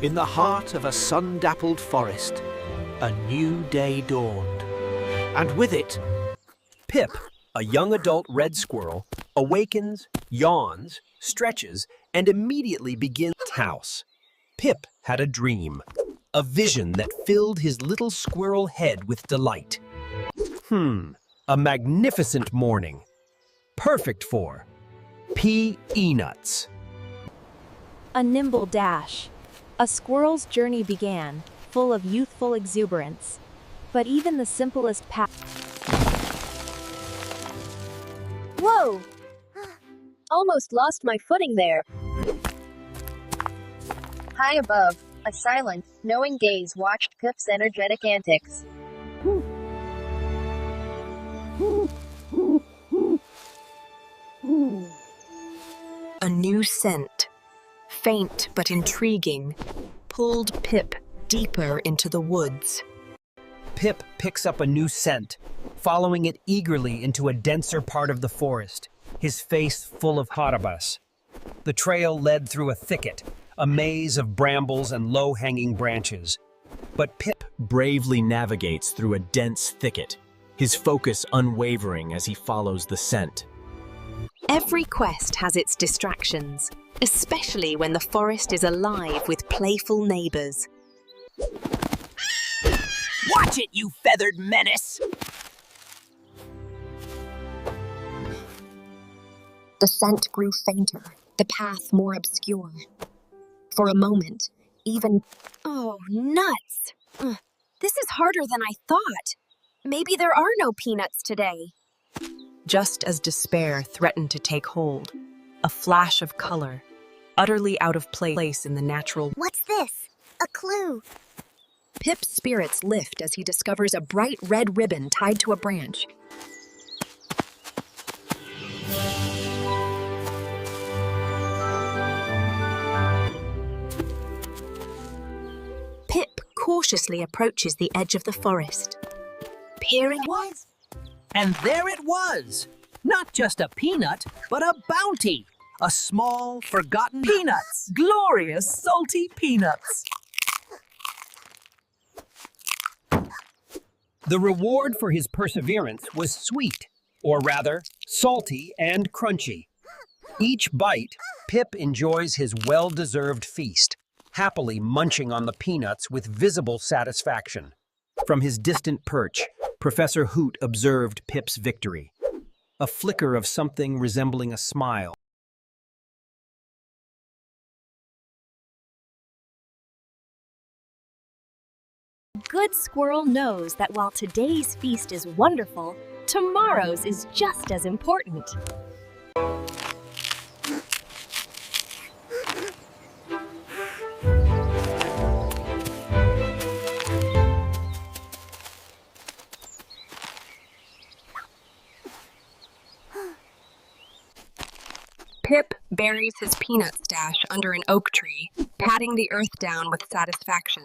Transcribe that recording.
In the heart of a sun-dappled forest, a new day dawned. And with it, Pip, a young adult red squirrel, awakens, yawns, stretches, and immediately begins house. Pip had a dream, a vision that filled his little squirrel head with delight. A magnificent morning, perfect for pea-nuts. A nimble dash. A squirrel's journey began, full of youthful exuberance. But even the simplest path. Whoa! Almost lost my footing there. High above, a silent, knowing gaze watched Pip's energetic antics. A new scent, faint but intriguing, pulled Pip deeper into the woods. Pip picks up a new scent, following it eagerly into a denser part of the forest, his face full of harabas. The trail led through a thicket, a maze of brambles and low-hanging branches. But Pip bravely navigates through a dense thicket, his focus unwavering as he follows the scent. Every quest has its distractions, especially when the forest is alive with playful neighbors. Watch it, you feathered menace! The scent grew fainter, the path more obscure. For a moment, even... Oh, nuts! This is harder than I thought. Maybe there are no peanuts today. Just as despair threatened to take hold, a flash of color, utterly out of place in the natural... What's this? A clue. Pip's spirits lift as he discovers a bright red ribbon tied to a branch. Pip cautiously approaches the edge of the forest, peering... And there it was! Not just a peanut, but a bounty! A small, forgotten... Peanuts! Glorious, salty peanuts! The reward for his perseverance was sweet, or rather, salty and crunchy. Each bite, Pip enjoys his well-deserved feast, happily munching on the peanuts with visible satisfaction. From his distant perch, Professor Hoot observed Pip's victory. A flicker of something resembling a smile. Good squirrel knows that while today's feast is wonderful, tomorrow's is just as important. Pip buries his peanut stash under an oak tree, patting the earth down with satisfaction.